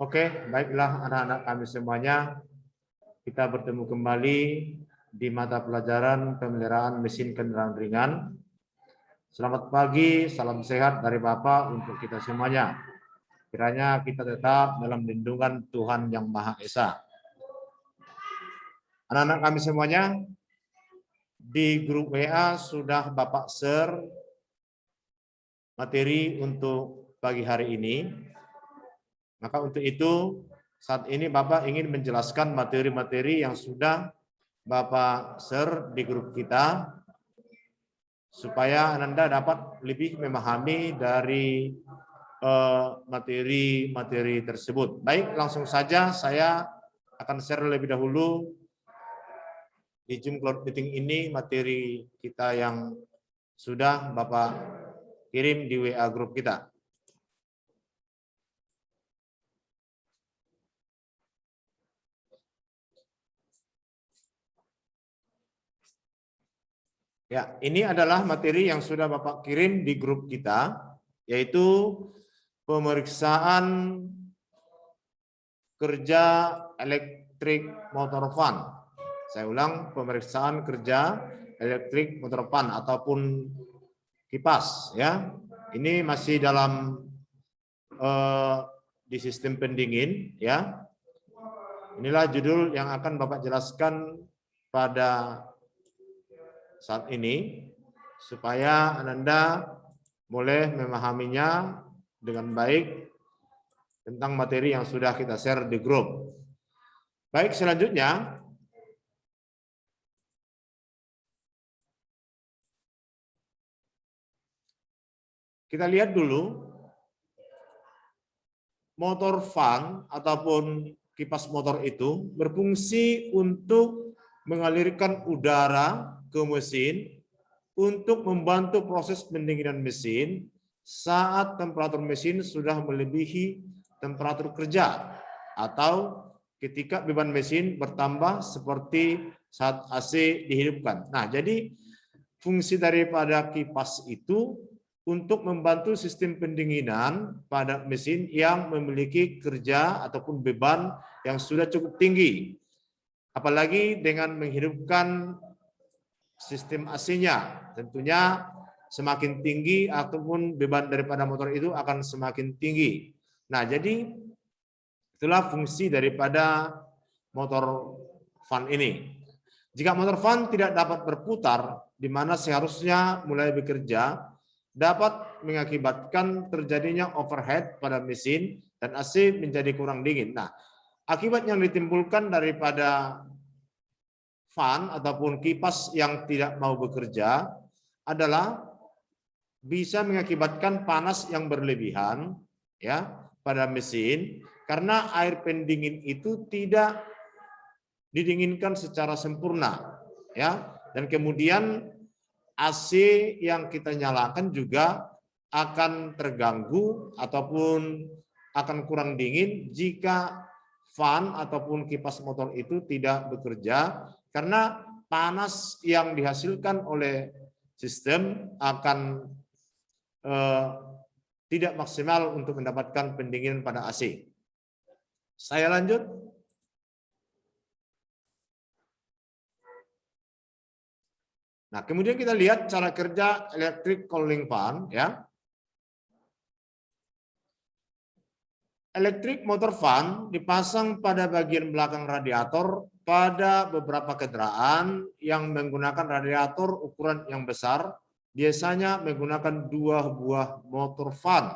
Oke, baiklah anak-anak kami semuanya. Kita bertemu kembali di mata pelajaran pemeliharaan mesin kendaraan ringan. Selamat pagi, salam sehat dari Bapak untuk kita semuanya. Kiranya kita tetap dalam lindungan Tuhan Yang Maha Esa. Anak-anak kami semuanya, di grup WA sudah Bapak share materi untuk pagi hari ini. Maka untuk itu, saat ini Bapak ingin menjelaskan materi-materi yang sudah Bapak share di grup kita, supaya Anda dapat lebih memahami dari materi-materi tersebut. Baik, langsung saja saya akan share lebih dahulu di Zoom Cloud Meeting ini materi kita yang sudah Bapak kirim di WA grup kita. Ya, ini adalah materi yang sudah Bapak kirim di grup kita, yaitu pemeriksaan kerja elektrik motor van. Saya ulang, pemeriksaan kerja elektrik motor van ataupun kipas. Ya, ini masih dalam di sistem pendingin. Ya, inilah judul yang akan Bapak jelaskan pada saat ini, supaya Anda boleh memahaminya dengan baik tentang materi yang sudah kita share di grup. Baik, selanjutnya kita lihat dulu motor van ataupun kipas motor itu berfungsi untuk mengalirkan udara ke mesin untuk membantu proses pendinginan mesin saat temperatur mesin sudah melebihi temperatur kerja atau ketika beban mesin bertambah seperti saat AC dihidupkan. Nah, jadi fungsi daripada kipas itu untuk membantu sistem pendinginan pada mesin yang memiliki kerja ataupun beban yang sudah cukup tinggi. Apalagi dengan menghidupkan sistem AC-nya, tentunya semakin tinggi ataupun beban daripada motor itu akan semakin tinggi. Nah, jadi itulah fungsi daripada motor van ini. Jika motor van tidak dapat berputar, di mana seharusnya mulai bekerja, dapat mengakibatkan terjadinya overheat pada mesin dan AC menjadi kurang dingin. Nah, akibat yang ditimbulkan daripada fan ataupun kipas yang tidak mau bekerja adalah bisa mengakibatkan panas yang berlebihan ya pada mesin, karena air pendingin itu tidak didinginkan secara sempurna ya, dan kemudian AC yang kita nyalakan juga akan terganggu ataupun akan kurang dingin jika fan ataupun kipas motor itu tidak bekerja, karena panas yang dihasilkan oleh sistem akan tidak maksimal untuk mendapatkan pendinginan pada AC. Saya lanjut. Nah, kemudian kita lihat cara kerja electric cooling fan ya. Electric motor fan dipasang pada bagian belakang radiator pada beberapa kendaraan yang menggunakan radiator ukuran yang besar, biasanya menggunakan 2 buah motor fan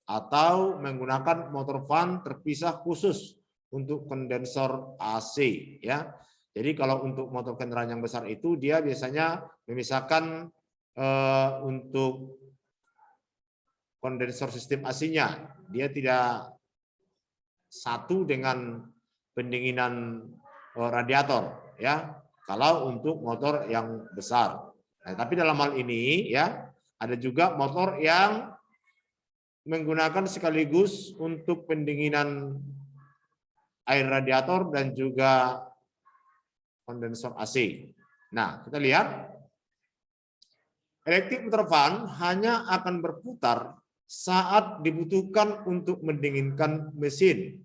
atau menggunakan motor fan terpisah khusus untuk kondensor AC ya. Jadi kalau untuk motor kendaraan yang besar itu dia biasanya memisahkan untuk kondensor sistem AC-nya, dia tidak satu dengan pendinginan radiator ya, kalau untuk motor yang besar. Nah, tapi dalam hal ini ya ada juga motor yang menggunakan sekaligus untuk pendinginan air radiator dan juga kondensor AC. Nah, kita lihat electric motor fan hanya akan berputar saat dibutuhkan untuk mendinginkan mesin.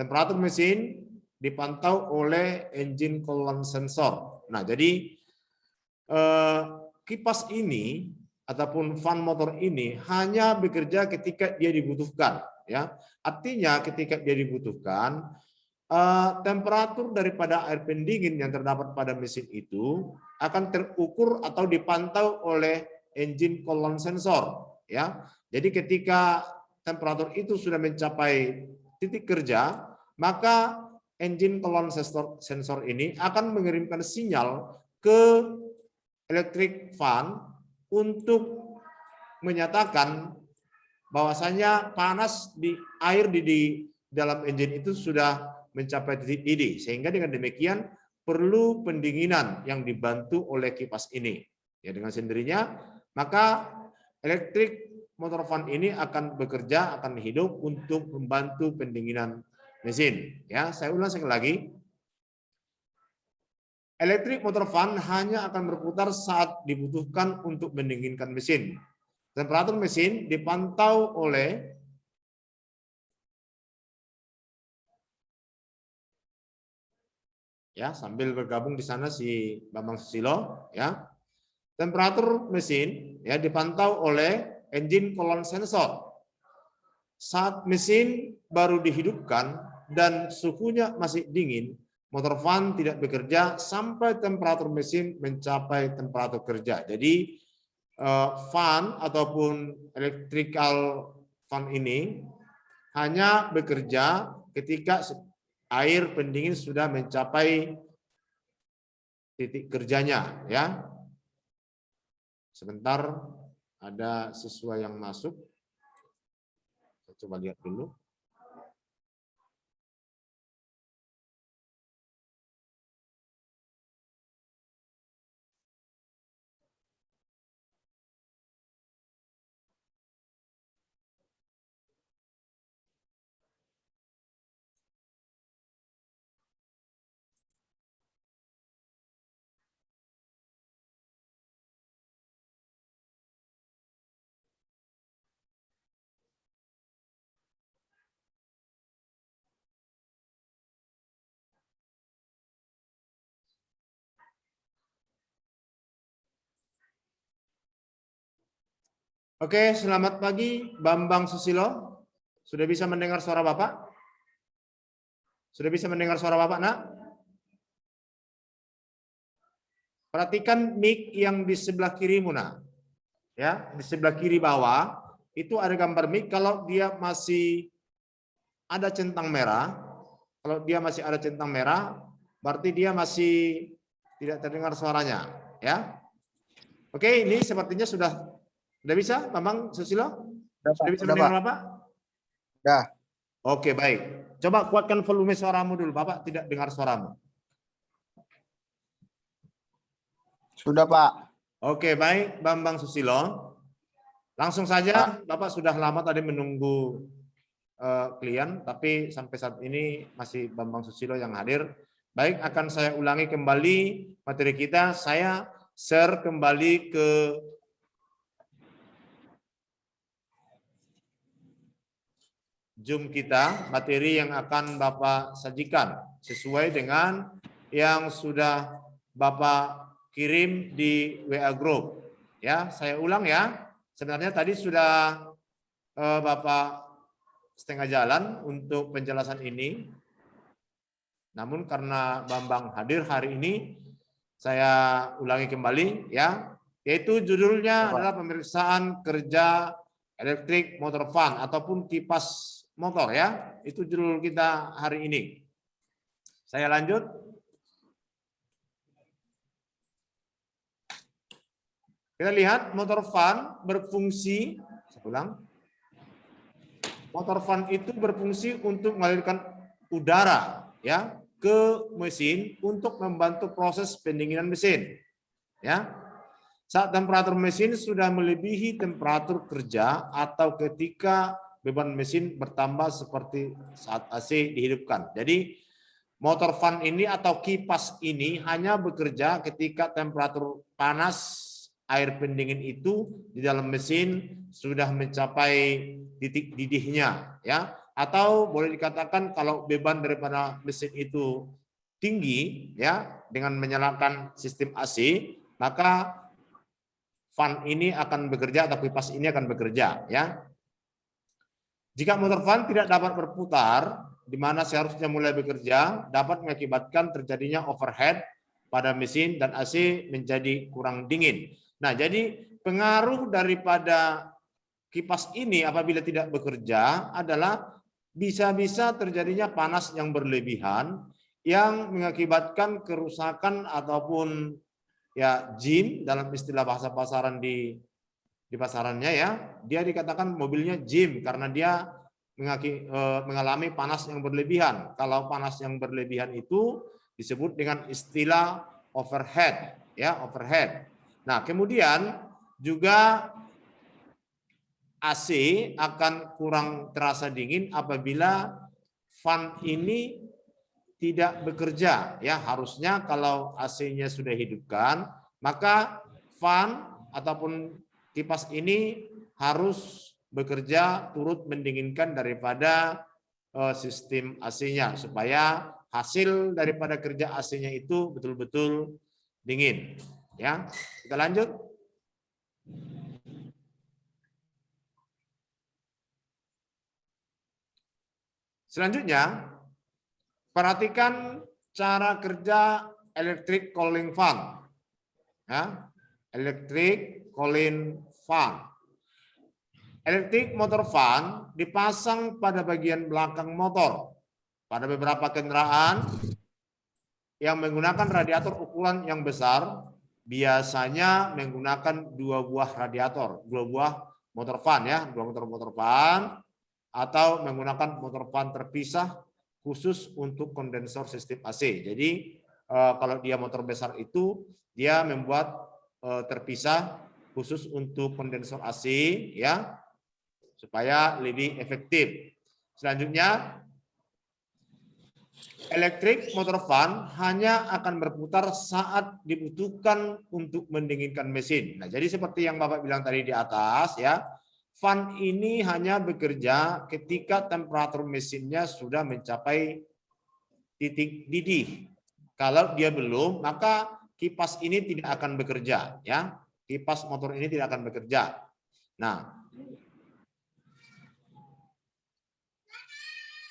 Temperatur mesin dipantau oleh engine coolant sensor. Nah, jadi kipas ini ataupun fan motor ini hanya bekerja ketika dia dibutuhkan, ya. Artinya ketika dia dibutuhkan, temperatur daripada air pendingin yang terdapat pada mesin itu akan terukur atau dipantau oleh engine coolant sensor, ya. Jadi ketika temperatur itu sudah mencapai titik kerja, maka engine coolant sensor ini akan mengirimkan sinyal ke electric fan untuk menyatakan bahwasanya panas di air di dalam engine itu sudah mencapai titik didih, sehingga dengan demikian perlu pendinginan yang dibantu oleh kipas ini. Ya, dengan sendirinya maka electric motor fan ini akan bekerja, akan hidup untuk membantu pendinginan mesin. Ya, saya ulang sekali lagi. Electric motor fan hanya akan berputar saat dibutuhkan untuk mendinginkan mesin. Temperatur mesin dipantau oleh ya, sambil bergabung di sana si Bambang Susilo, ya. Temperatur mesin ya dipantau oleh engine coolant sensor. Saat mesin baru dihidupkan dan suhunya masih dingin, motor fan tidak bekerja sampai temperatur mesin mencapai temperatur kerja. Jadi fan ataupun electrical fan ini hanya bekerja ketika air pendingin sudah mencapai titik kerjanya, ya. Sebentar, ada siswa yang masuk. Saya coba lihat dulu. Oke, selamat pagi Bambang Susilo. Sudah bisa mendengar suara Bapak? Sudah bisa mendengar suara Bapak, Nak? Perhatikan mic yang di sebelah kirimu, Nak. Ya, di sebelah kiri bawah itu ada gambar mic. Kalau dia masih ada centang merah, berarti dia masih tidak terdengar suaranya, ya. Oke, ini sepertinya sudah bisa, Bambang Susilo? Sudah bisa mendengar Bapak? Sudah. Oke, baik. Coba kuatkan volume suaramu dulu, Bapak tidak dengar suaramu. Sudah, Pak. Oke, baik, Bambang Susilo. Langsung saja, Pak. Bapak sudah lama tadi menunggu klien, tapi sampai saat ini masih Bambang Susilo yang hadir. Baik, akan saya ulangi kembali materi kita. Saya share kembali ke Zoom kita, materi yang akan Bapak sajikan sesuai dengan yang sudah Bapak kirim di WA Group. Ya, saya ulang ya. Sebenarnya tadi sudah Bapak setengah jalan untuk penjelasan ini. Namun karena Bambang hadir hari ini, saya ulangi kembali ya. Yaitu judulnya adalah pemeriksaan kerja elektrik motor fan ataupun kipas motor ya. Itu judul kita hari ini. Saya lanjut. Kita lihat motor fan berfungsi, saya ulang. Motor fan itu berfungsi untuk mengalirkan udara ya ke mesin untuk membantu proses pendinginan mesin. Ya. Saat temperatur mesin sudah melebihi temperatur kerja atau ketika beban mesin bertambah seperti saat AC dihidupkan. Jadi motor fan ini atau kipas ini hanya bekerja ketika temperatur panas air pendingin itu di dalam mesin sudah mencapai titik didihnya, ya. atau boleh dikatakan kalau beban daripada mesin itu tinggi ya dengan menyalakan sistem AC, maka fan ini akan bekerja atau kipas ini akan bekerja ya. Jika motor fan tidak dapat berputar di mana seharusnya mulai bekerja, dapat mengakibatkan terjadinya overhead pada mesin dan AC menjadi kurang dingin. Nah, jadi pengaruh daripada kipas ini apabila tidak bekerja adalah bisa-bisa terjadinya panas yang berlebihan yang mengakibatkan kerusakan ataupun ya jim dalam istilah bahasa pasaran di pasarannya ya, dia dikatakan mobilnya jim karena dia mengalami panas yang berlebihan. Kalau panas yang berlebihan itu disebut dengan istilah overhead ya, overhead. Nah, kemudian juga AC akan kurang terasa dingin apabila fan ini tidak bekerja ya. Harusnya kalau AC-nya sudah hidupkan, maka fan ataupun kipas ini harus bekerja turut mendinginkan daripada sistem AC-nya supaya hasil daripada kerja AC-nya itu betul-betul dingin ya. Kita lanjut. Selanjutnya, perhatikan cara kerja electric cooling fan. Ya, electric cooling fan. Electric motor fan dipasang pada bagian belakang motor. Pada beberapa kendaraan yang menggunakan radiator ukuran yang besar, biasanya menggunakan dua buah radiator, dua buah motor fan ya, dua motor fan, atau menggunakan motor fan terpisah khusus untuk kondensor sistem AC. Jadi kalau dia motor besar itu dia membuat terpisah khusus untuk kondensor AC ya supaya lebih efektif. Selanjutnya elektrik motor fan hanya akan berputar saat dibutuhkan untuk mendinginkan mesin. Nah, jadi seperti yang Bapak bilang tadi di atas ya, fan ini hanya bekerja ketika temperatur mesinnya sudah mencapai titik didih. Kalau dia belum, maka kipas ini tidak akan bekerja ya. Kipas motor ini tidak akan bekerja. Nah,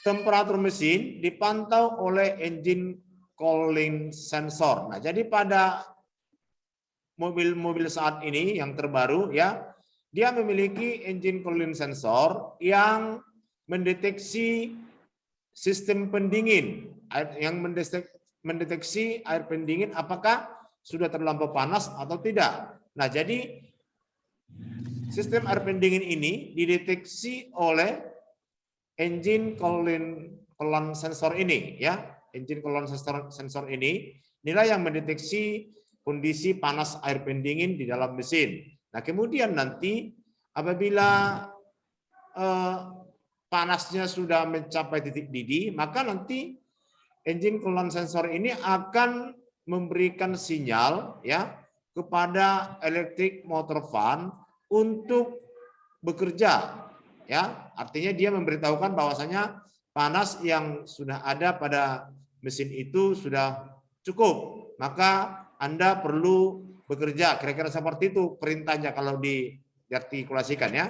temperatur mesin dipantau oleh engine cooling sensor. Nah, jadi pada mobil-mobil saat ini yang terbaru ya, dia memiliki engine cooling sensor yang mendeteksi sistem pendingin, yang mendeteksi air pendingin apakah sudah terlampau panas atau tidak. Nah, jadi sistem air pendingin ini dideteksi oleh engine cooling sensor ini ya. Engine cooling sensor ini nilai yang mendeteksi kondisi panas air pendingin di dalam mesin. Nah, kemudian nanti apabila panasnya sudah mencapai titik didih, maka nanti engine cooling sensor ini akan memberikan sinyal ya kepada electric motor fan untuk bekerja ya. Artinya dia memberitahukan bahwasanya panas yang sudah ada pada mesin itu sudah cukup, maka Anda perlu bekerja. Kira-kira seperti itu perintahnya kalau diartikulasikan ya.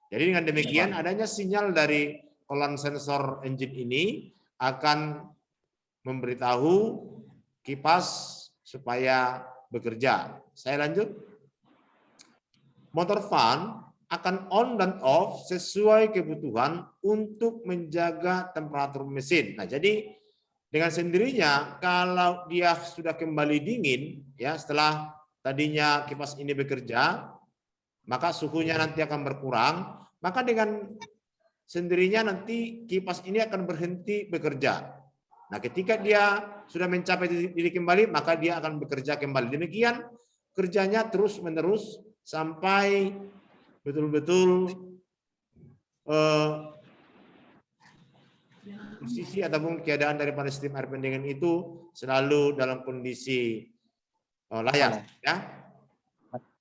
Jadi dengan demikian adanya sinyal dari cooling sensor engine ini akan memberitahu kipas supaya bekerja. Saya lanjut. Motor fan akan on dan off sesuai kebutuhan untuk menjaga temperatur mesin. Nah, jadi dengan sendirinya kalau dia sudah kembali dingin ya setelah tadinya kipas ini bekerja, maka suhunya nanti akan berkurang, maka dengan sendirinya nanti kipas ini akan berhenti bekerja. Nah, ketika dia sudah mencapai titik kembali, maka dia akan bekerja kembali. Demikian kerjanya terus-menerus sampai betul-betul posisi ataupun keadaan daripada sistem air pendingin itu selalu dalam kondisi layak ya.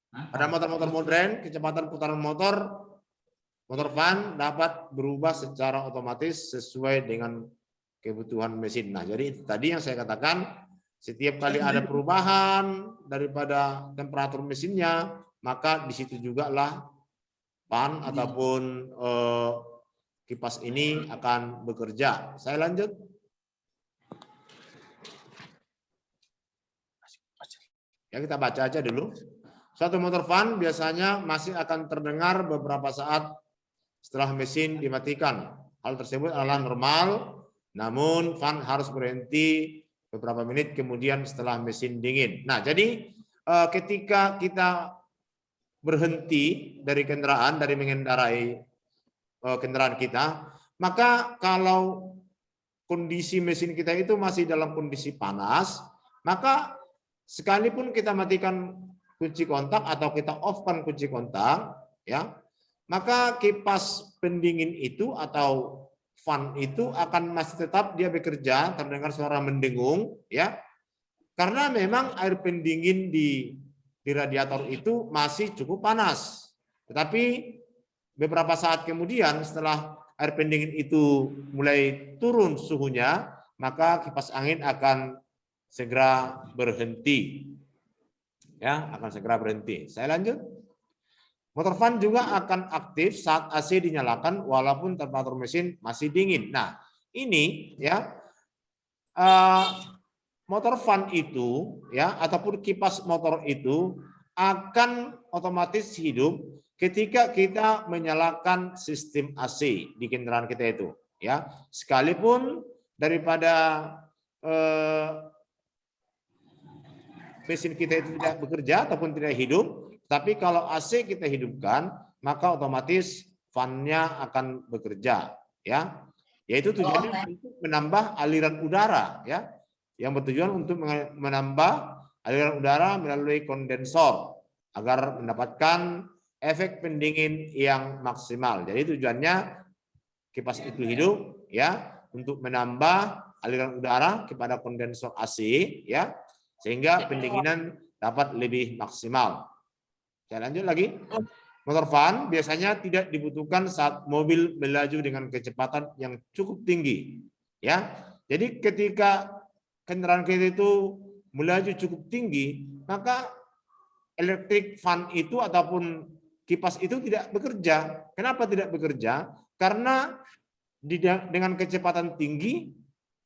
Pada motor-motor modern, kecepatan putaran motor Motor fan dapat berubah secara otomatis sesuai dengan kebutuhan mesin. Nah, jadi itu tadi yang saya katakan, setiap kali ada perubahan daripada temperatur mesinnya, maka di situ juga lah fan ataupun kipas ini akan bekerja. Saya lanjut. Ya, kita baca aja dulu. Suatu motor fan biasanya masih akan terdengar beberapa saat setelah mesin dimatikan. Hal tersebut adalah normal, namun fan harus berhenti beberapa menit kemudian setelah mesin dingin. Nah, jadi ketika kita berhenti dari kendaraan, dari mengendarai kendaraan kita, maka kalau kondisi mesin kita itu masih dalam kondisi panas, maka sekalipun kita matikan kunci kontak atau kita off-kan kunci kontak, ya, maka kipas pendingin itu atau fan itu akan masih tetap dia bekerja, terdengar suara mendengung, ya, karena memang air pendingin di radiator itu masih cukup panas. Tetapi beberapa saat kemudian setelah air pendingin itu mulai turun suhunya, maka kipas angin akan segera berhenti. Ya, akan segera berhenti. Saya lanjut. Motor fan juga akan aktif saat AC dinyalakan walaupun temperatur mesin masih dingin. Nah, ini ya motor fan itu ya ataupun kipas motor itu akan otomatis hidup ketika kita menyalakan sistem AC di kendaraan kita itu, ya. Sekalipun daripada mesin kita itu tidak bekerja ataupun tidak hidup, tapi kalau AC kita hidupkan, maka otomatis fan-nya akan bekerja, ya. Yaitu tujuannya untuk menambah aliran udara, ya. Yang bertujuan untuk menambah aliran udara melalui kondensor agar mendapatkan efek pendingin yang maksimal. Jadi tujuannya kipas itu hidup, ya, untuk menambah aliran udara kepada kondensor AC, ya, sehingga pendinginan dapat lebih maksimal. Saya lanjut lagi. Motor fan biasanya tidak dibutuhkan saat mobil melaju dengan kecepatan yang cukup tinggi, ya. Jadi ketika kendaraan kita itu melaju cukup tinggi, maka elektrik fan itu ataupun kipas itu tidak bekerja. Kenapa tidak bekerja? Karena dengan kecepatan tinggi,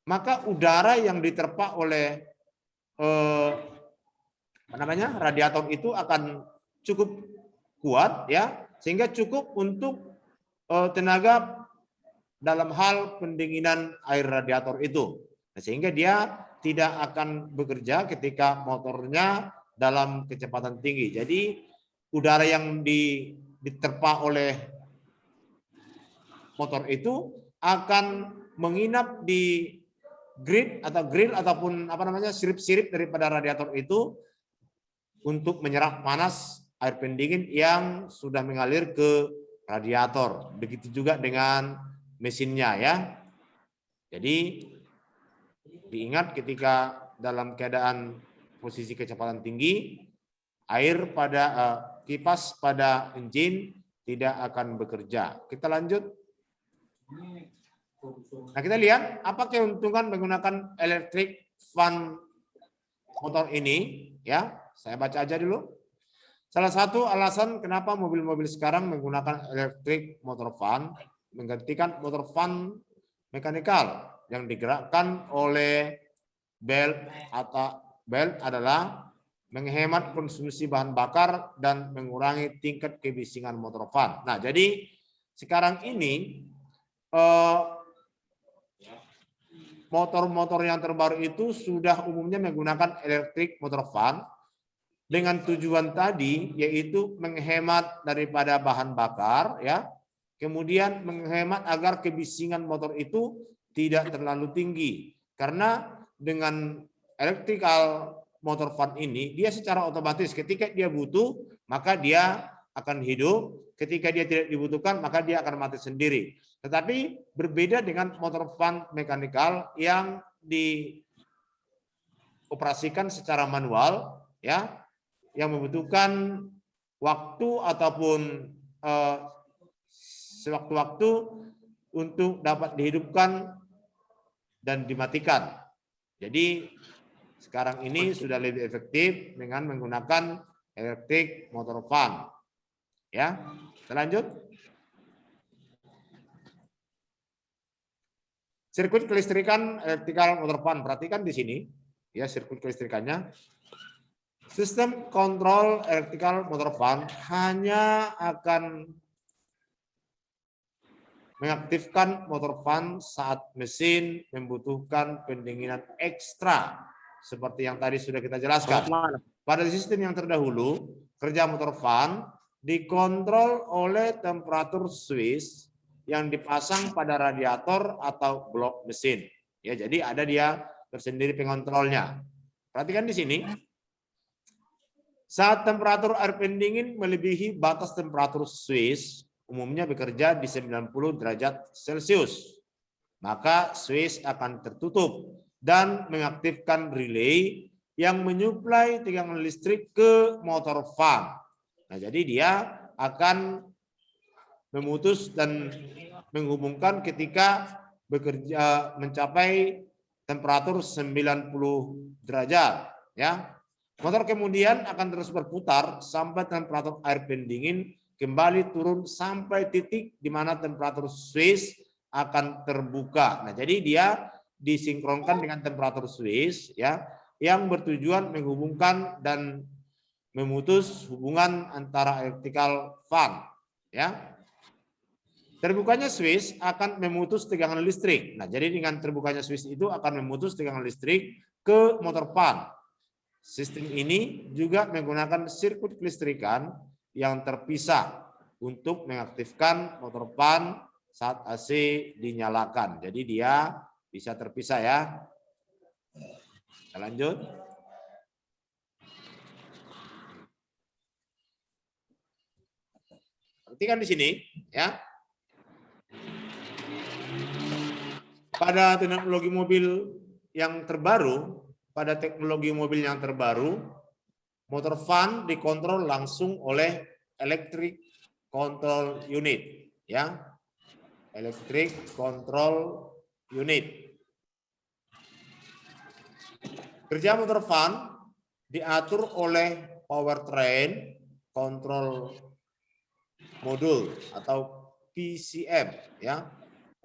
maka udara yang diterpa oleh radiator itu akan cukup kuat, ya, sehingga cukup untuk tenaga dalam hal pendinginan air radiator itu. Nah, sehingga dia tidak akan bekerja ketika motornya dalam kecepatan tinggi. Jadi udara yang diterpa oleh motor itu akan menginap di grill ataupun sirip-sirip daripada radiator itu untuk menyerap panas air pendingin yang sudah mengalir ke radiator. Begitu juga dengan mesinnya, ya. Jadi diingat ketika dalam keadaan posisi kecepatan tinggi, air pada kipas pada engine tidak akan bekerja. Kita lanjut. Nah, kita lihat apa keuntungan menggunakan electric fan motor ini, ya. Saya baca aja dulu. Salah satu alasan kenapa mobil-mobil sekarang menggunakan electric motor fan menggantikan motor fan mekanikal yang digerakkan oleh belt adalah menghemat konsumsi bahan bakar dan mengurangi tingkat kebisingan motor fan. Nah, jadi sekarang ini motor-motor yang terbaru itu sudah umumnya menggunakan electric motor fan dengan tujuan tadi, yaitu menghemat daripada bahan bakar, ya, kemudian menghemat agar kebisingan motor itu tidak terlalu tinggi. Karena dengan electrical motor fan ini, dia secara otomatis ketika dia butuh, maka dia akan hidup. Ketika dia tidak dibutuhkan, maka dia akan mati sendiri. Tetapi berbeda dengan motor fan mekanikal yang dioperasikan secara manual, ya, yang membutuhkan waktu ataupun sewaktu-waktu untuk dapat dihidupkan dan dimatikan. Jadi sekarang ini sudah lebih efektif dengan menggunakan electric motor fan. Ya, kita lanjut. Sirkuit kelistrikan electrical motor fan. Perhatikan di sini, ya, sirkuit kelistrikannya. Sistem kontrol electrical motor fan hanya akan mengaktifkan motor fan saat mesin membutuhkan pendinginan ekstra, seperti yang tadi sudah kita jelaskan. Pada sistem yang terdahulu, kerja motor fan dikontrol oleh temperatur switch yang dipasang pada radiator atau blok mesin. Ya, jadi ada dia tersendiri pengontrolnya. Perhatikan di sini. Saat temperatur air pendingin melebihi batas temperatur switch, umumnya bekerja di 90 derajat Celcius, maka switch akan tertutup dan mengaktifkan relay yang menyuplai tegangan listrik ke motor fan. Nah, jadi dia akan memutus dan menghubungkan ketika bekerja mencapai temperatur 90 derajat, ya. Motor kemudian akan terus berputar sampai temperatur air pendingin kembali turun sampai titik di mana temperatur switch akan terbuka. Nah, jadi dia disinkronkan dengan temperatur switch, ya, yang bertujuan menghubungkan dan memutus hubungan antara electrical fan, ya. Terbukanya switch akan memutus tegangan listrik. Nah, jadi dengan terbukanya switch itu akan memutus tegangan listrik ke motor fan. Sistem ini juga menggunakan sirkuit kelistrikan yang terpisah untuk mengaktifkan motor fan saat AC dinyalakan. Jadi dia bisa terpisah, ya. Kita lanjut. Perhatikan di sini, ya. Pada teknologi mobil yang terbaru, motor fan dikontrol langsung oleh electric control unit, ya. Electric control unit. Kerja motor fan diatur oleh powertrain control modul atau PCM, ya.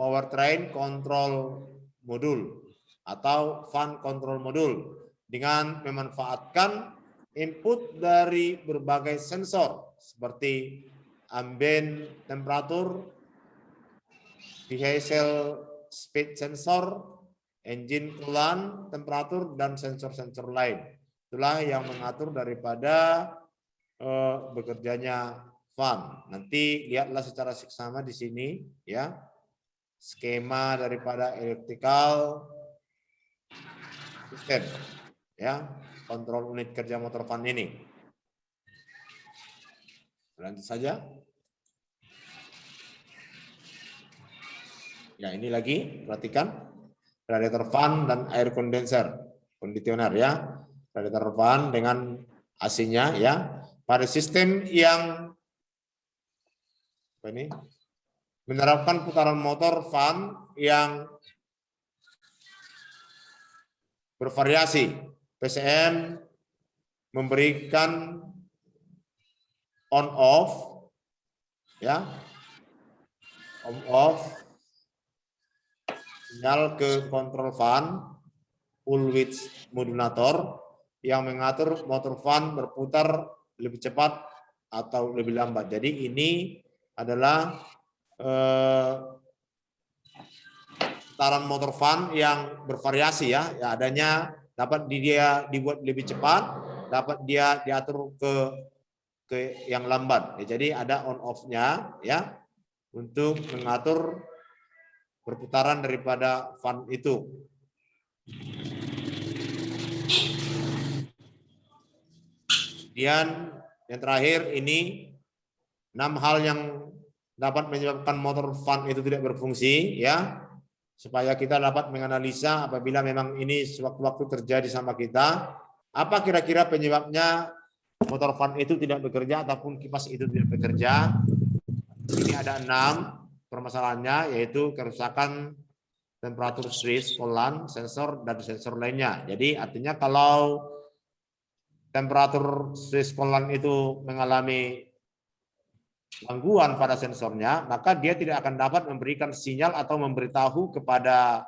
Powertrain control modul atau fan control modul dengan memanfaatkan input dari berbagai sensor seperti ambient temperatur, vehicle speed sensor, engine coolant temperatur, dan sensor-sensor lain. Itulah yang mengatur daripada bekerjanya fan. Nanti lihatlah secara seksama di sini, ya, skema daripada electrical system, ya, kontrol unit kerja motor fan ini. Lanjut saja. Ya, ini lagi perhatikan radiator fan dan air condenser, kondisioner, ya. Radiator fan dengan AC-nya, ya. Pada sistem yang ini menerapkan putaran motor fan yang bervariasi, PCM memberikan on off, ya, on off sinyal ke kontrol fan full width modulator yang mengatur motor fan berputar lebih cepat atau lebih lambat. Jadi ini adalah putaran motor fan yang bervariasi, ya. Ya, adanya dapat dia dibuat lebih cepat, dapat dia diatur ke yang lambat. Ya, jadi ada on off-nya, ya, untuk mengatur perputaran daripada fan itu. Kemudian yang terakhir ini 6 hal yang dapat menyebabkan motor fan itu tidak berfungsi, ya, supaya kita dapat menganalisa apabila memang ini sewaktu-waktu terjadi sama kita, apa kira-kira penyebabnya motor fan itu tidak bekerja ataupun kipas itu tidak bekerja. Ini ada 6, permasalahannya yaitu kerusakan temperatur switch, kolan, sensor, dan sensor lainnya. Jadi artinya kalau temperatur switch kolan itu mengalami gangguan pada sensornya, maka dia tidak akan dapat memberikan sinyal atau memberitahu kepada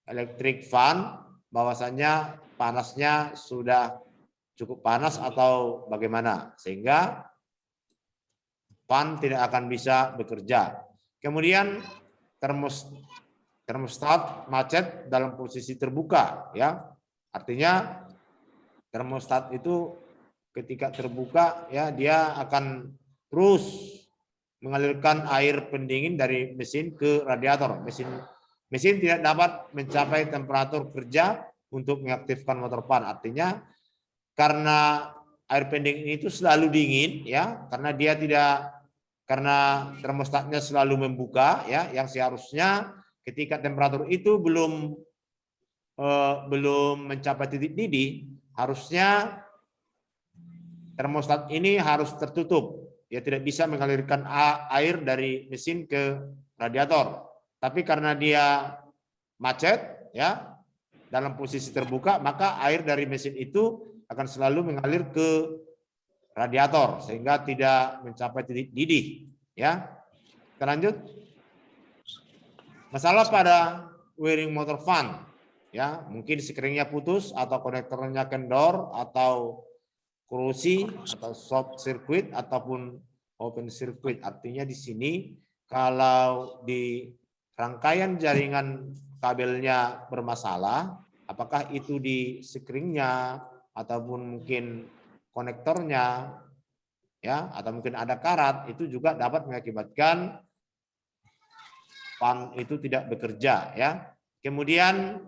electric fan bahwasanya panasnya sudah cukup panas atau bagaimana, sehingga fan tidak akan bisa bekerja. Kemudian termostat macet dalam posisi terbuka, ya. Artinya termostat itu ketika terbuka, ya, dia akan terus mengalirkan air pendingin dari mesin ke radiator. Mesin tidak dapat mencapai temperatur kerja untuk mengaktifkan motor fan. Artinya karena air pendingin itu selalu dingin, ya, karena termostatnya selalu membuka, ya, yang seharusnya ketika temperatur itu belum mencapai titik didih, harusnya termostat ini harus tertutup. Ya, tidak bisa mengalirkan air dari mesin ke radiator. Tapi karena dia macet, ya, dalam posisi terbuka, maka air dari mesin itu akan selalu mengalir ke radiator sehingga tidak mencapai titik didih, ya. Kita lanjut. Masalah pada wiring motor fan, ya, mungkin screennya putus atau konektornya kendor atau korosi atau short circuit ataupun open circuit. Artinya di sini kalau di rangkaian jaringan kabelnya bermasalah, apakah itu di screennya ataupun mungkin konektornya, ya, atau mungkin ada karat, itu juga dapat mengakibatkan fan itu tidak bekerja, ya. Kemudian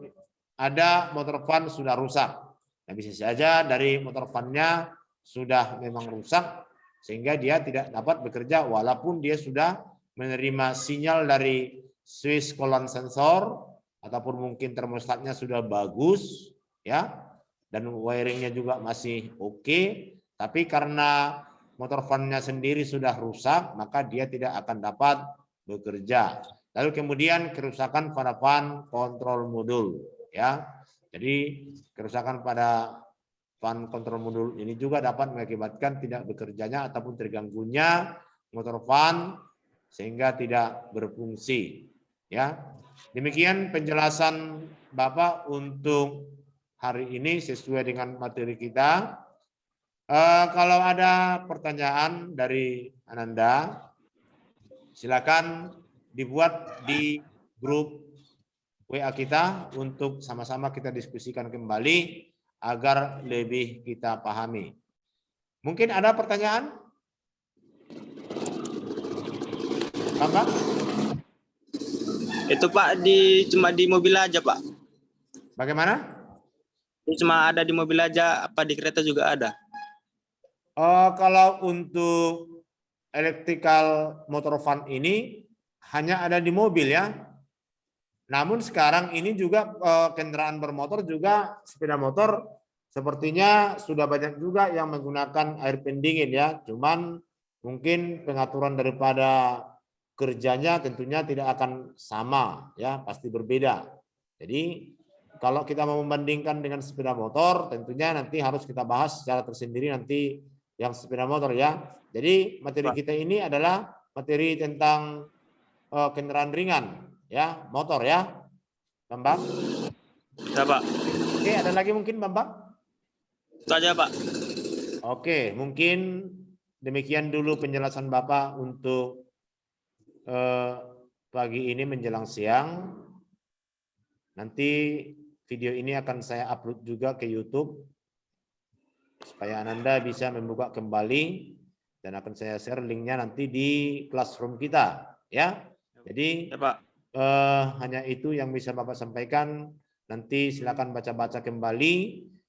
ada motor fan sudah rusak. Nah, bisa saja dari motor fan-nya sudah memang rusak sehingga dia tidak dapat bekerja walaupun dia sudah menerima sinyal dari switch kolan sensor ataupun mungkin termostatnya sudah bagus, ya, dan wiringnya juga masih oke, tapi karena motor fan-nya sendiri sudah rusak, maka dia tidak akan dapat bekerja. Lalu kemudian kerusakan pada fan kontrol modul, ya. Jadi kerusakan pada fan kontrol modul ini juga dapat mengakibatkan tidak bekerjanya ataupun terganggunya motor fan sehingga tidak berfungsi, ya. Demikian penjelasan Bapak untuk hari ini sesuai dengan materi kita. Kalau ada pertanyaan dari Ananda, silakan dibuat di grup WA kita untuk sama-sama kita diskusikan kembali agar lebih kita pahami. Mungkin ada pertanyaan? Bapak? Itu Pak cuma di mobil aja Pak. Bagaimana? Cuma ada di mobil aja, apa di kereta juga ada? Kalau untuk electrical motor fan ini hanya ada di mobil, ya. Namun sekarang ini juga kendaraan bermotor juga sepeda motor sepertinya sudah banyak juga yang menggunakan air pendingin, ya. Cuman mungkin pengaturan daripada kerjanya tentunya tidak akan sama, ya, pasti berbeda. Jadi kalau kita mau membandingkan dengan sepeda motor, tentunya nanti harus kita bahas secara tersendiri nanti yang sepeda motor, ya. Jadi materi kita ini adalah materi tentang kendaraan ringan, ya, motor, ya, Bambang. Ya Pak. Oke, ada lagi mungkin Bambang? Itu aja Pak. Oke, mungkin demikian dulu penjelasan Bapak untuk pagi ini menjelang siang. Nanti video ini akan saya upload juga ke YouTube supaya Ananda bisa membuka kembali dan akan saya share linknya nanti di classroom kita, ya. Jadi Ya Pak. hanya itu yang bisa Bapak sampaikan. Nanti silakan baca-baca kembali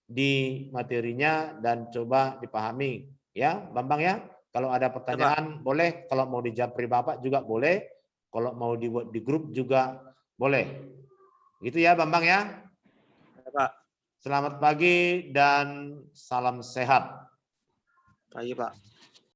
di materinya dan coba dipahami, ya, Bambang, ya. Kalau ada pertanyaan boleh, kalau mau dijawab pri Bapak juga boleh, kalau mau dibuat di grup juga boleh. Gitu ya Bambang, ya. Ya Pak. Selamat pagi dan salam sehat. Pagi Pak.